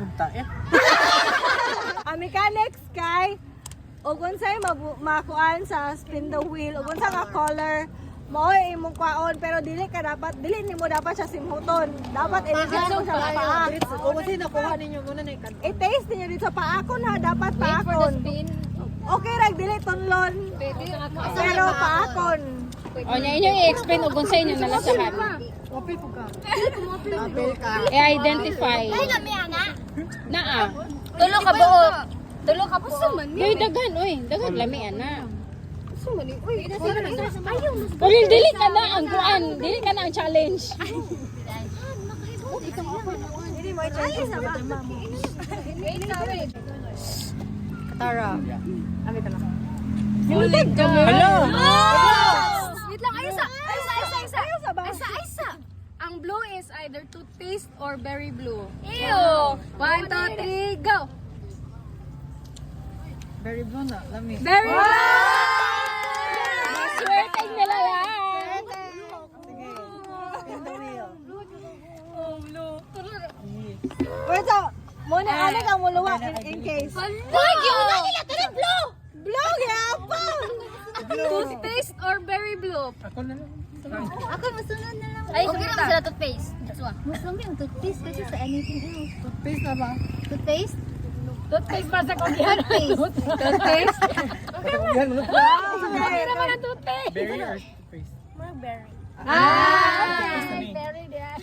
Punta eh. Ang mechanics kay ug unsay makuan sa spin the wheel ug unsa nga color mo imong kwaon pero dili nimo dapat siya simhuton. Dapat ilagay mo siya sa paa. Kung kasi nakuha ninyo muna na ikan. I-taste niyo dito sa paakon ha, dapat paakon. Okay ra dili tunlon. Pero paakon. O niya inyong i-explain ug unsay inyong nalasahan. Apil po ka. Apil ka. I-identify. Ay, lami ana. Naa. Tulo ka buo. Tulo ka buo. Uy, daghan, uy. Daghan lami ana. Uy, ayaw. Pero dili ka na ang kuan, dili ka na ang challenge. Dili mo i-change sa ba? Katara. Amita na. Hulig ka. Hello. Wait lang, ayos sa. Isa. Ang blue is either toothpaste or berry blue. Ew! 1, 2, 3, go! Very blue na. Lami. Berry blue! Swerte nila yan. Sige. Spin the wheel. Wait so, muna ano ka mo luwa in case. Uy, giuna nila to blue! Blue gyapa. Toothpaste or berry blue? Ako na lang. Ako, masunod na lang. Ay, okay naman sila toothpaste. Mas lang yung toothpaste kasi sa anything else. Toothpaste na ba? Toothpaste? Toothpaste pa sa kogyan. Toothpaste? Yan mo. Hindi naman ang toothpaste. Berry or toothpaste? Berry dia.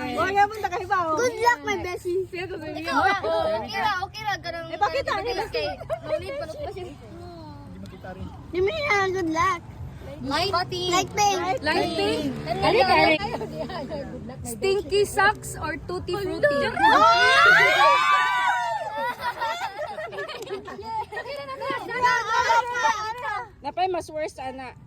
O ya mo kay ba. Good luck, my bestie. Ikaw, okay ra. Ganang Ipakita ni kay no need pa kasi. Hindi makita rin. Dimi na, good luck. Light pink. Light pink. Kali. Stinky socks or tutti frutti? Napay mas worst ana.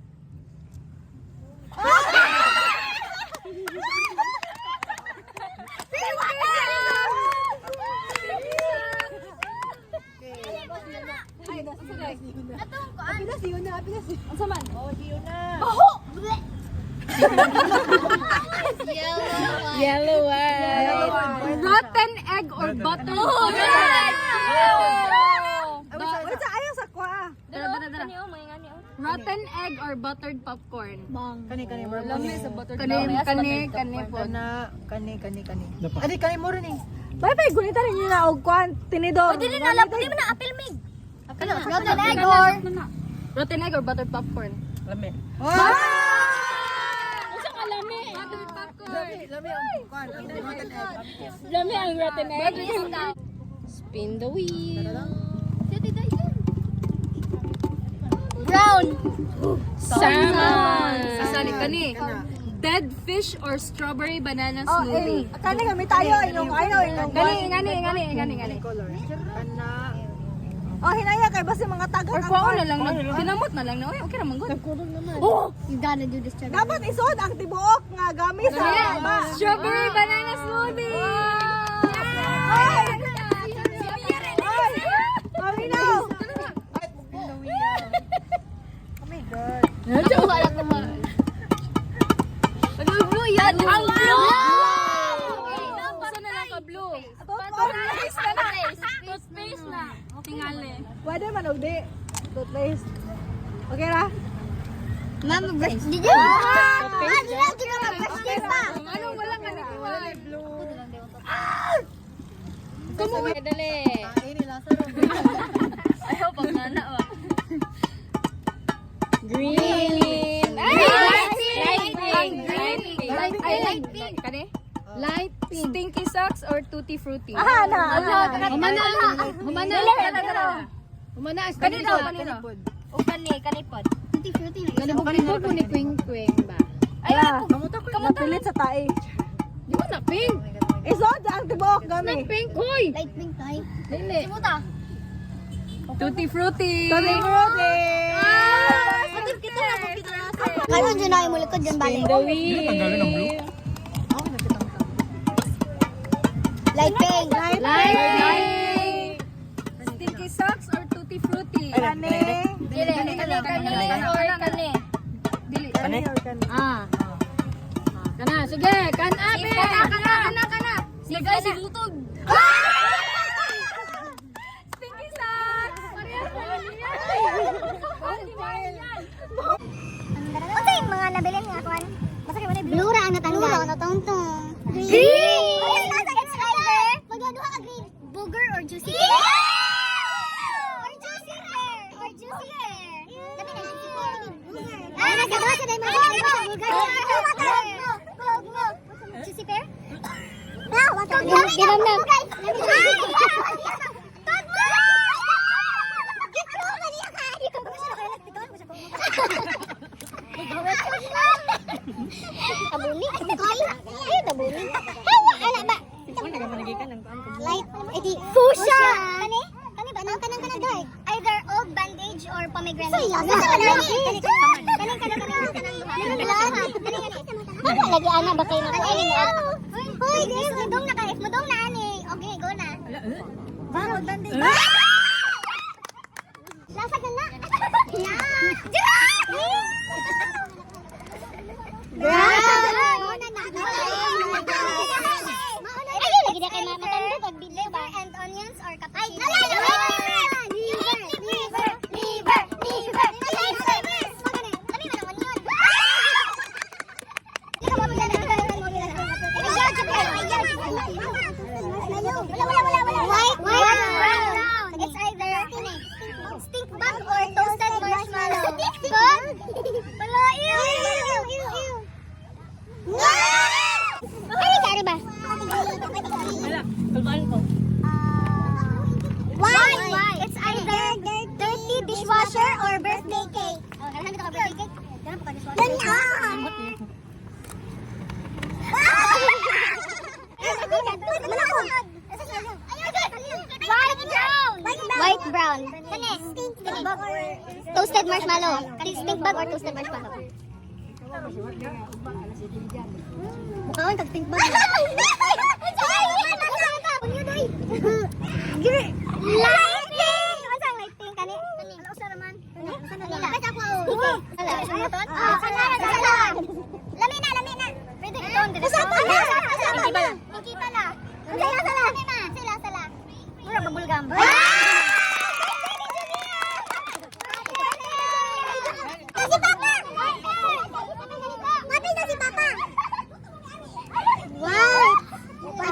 Yellow white. Rotten egg or butter? Wait sa ayo sa kwa. Rotten egg or buttered popcorn? Kani mo. Kani po. Kani. Adi kani mo rin eh. Bye gunita rin niyo na og kwan tinidor. Dili na alam, dili mo na apil mig. Rotten egg or Rotten egg or buttered popcorn? Lami. Unsa ka lami? buttered popcorn? Lami ang kwan. Rotten egg. Lami ang rotten egg. Spin the wheel. Brown. Salmon. Asali kani. Dead fish or strawberry banana Oh, smoothie? kani kami tayo inong Gani. Color. Kana. Oh, hinaya kay basi mga taga. Or kuha na lang na. Kinamot na lang na. Uy, okay naman good. Oh, You gotta do this, dapat isod ang tibuok nga gamit sa baba. Strawberry banana smoothie! Ay! Paminaw! Oh my God. Blue yan! Ang blue! Gusto na lang ka blue. Toothpaste na na. Toothpaste na. Tingali. Pwede man og di. Toothpaste. Okay ra? Mama, brush. Did you? Ano wala ka na? Kumuha dali. Ini lasa ron. Ayaw pag nana ba? Green. Light pink. Light pink. Kani? Light pink. Stinky socks or tutti frutti? Aha na. Humana. Kanino? O kanipod. Tutti frutti. Kanibog mo ni Queen ba? Ay, napilit sa tae. Di ba na pink? Isod ang tibuok gami. Pink, hoy! Light pink type. Dili. Simuta. Tutti frutti. Tutti frutti. Kaya dyan na yung likod dyan Spin the wheel. Tanggalin ang blue. Light pink. Light pink. Stinky socks or tutti frutti? Kani. Kani or kani? Dili. Kani? Kana, sige, kana. Kana. Sige, si Lutog. juicy hair. Or juicy hair. Or juicy hair. Dami na juicy hair. Ah, nasa doon sa demo. Juicy hair? No, what the hell? Give him na. Tabuni? Ay, tabuni. Ala ba? Light. Fuchsia. Kani? Kani ba? Kanang doy. Either old bandage or pomegranate. Ano lagi ana ba kayo na? Hoy, guys, mudong na ka. If mudong na ani. Okay, go na. Ba, old bandage. Lasag na na. And onions or cappuccino. White brown. It's either stink bug or toasted marshmallow. Stink bug? Wala, ew. Ay, kari ba? Why? It's either dirty dishwasher or birthday cake. Oh, nalahan dito ka birthday cake? Ganun po ka dishwasher. White brown. Stink bug or toasted marshmallow. Stink bug or toasted marshmallow. Bukawan kag stink bug. Lighting! Asa ang lighting kani? Ano usa naman? Kasi ako. Lamina. Pwede itong dito. Asa na? Kita na. Sila. Mura babulgam. Si Papa! Mati na si Papa! Wow!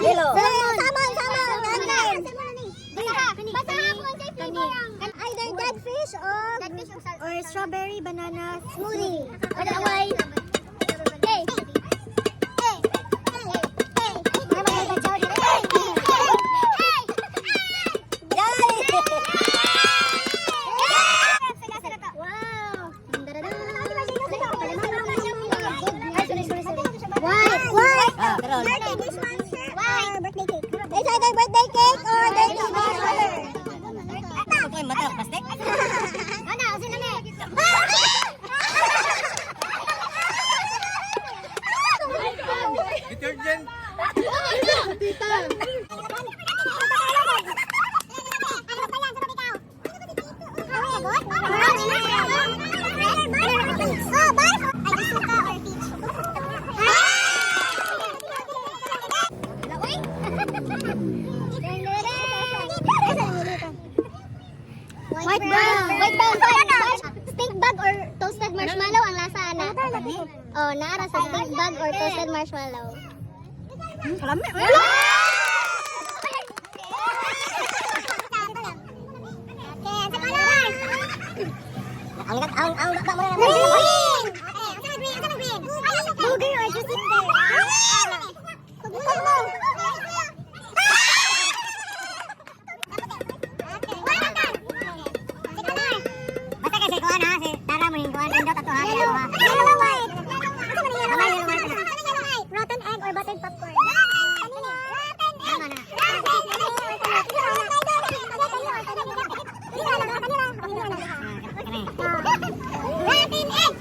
Hello. Sama. Basta ako ang safety barang. Either dead fish or strawberry banana smoothie. Otherwise, hey. Birthday dishwasher or birthday cake? It's either birthday cake or dirty dishwasher. Ito yung mata, plastic? Ano, sino na Detergent. White brown. Stink bug or toasted marshmallow ang lasa ana. Oh, naara sa stink bug or toasted marshmallow. Kalami. Ang green. Booger or juicy pear? Basta kasi kuha na, si Tara mo yung kuha na, indot ato ha. Yellow white. Rotten egg or buttered popcorn? Rotten egg.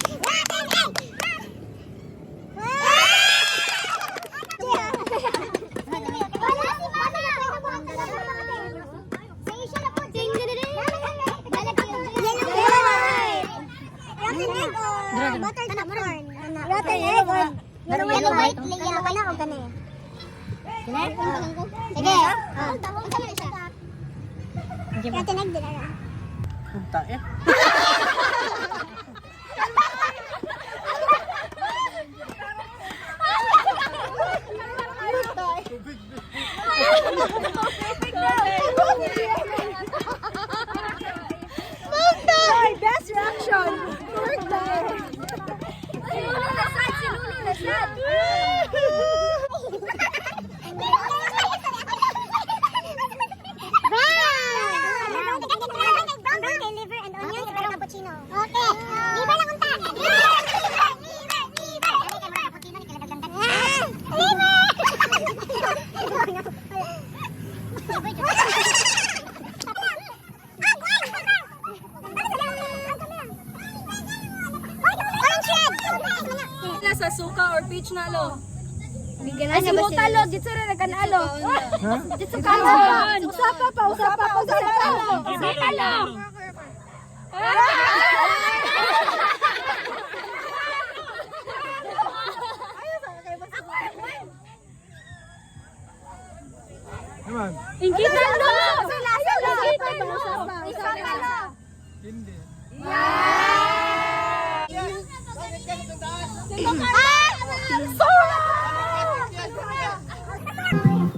Rotten egg. Yellow white, yellow ka na o gani? Sige. Rotten egg din na. Punta eh. Tubig. Ay, best reaction. Pork dog. Si Lulu na sad, si Lulu na sad. Brown liver and onions pero cappuccino. Okay. Liver lang unta. Sa suka or peach na lo. Ay, si Mutalo, dito rin nagkanalo. Dito ka lo. Usapa pa. Mutalo. Ingkitan lo. Ingkitan lo. Usapa lo. Ah!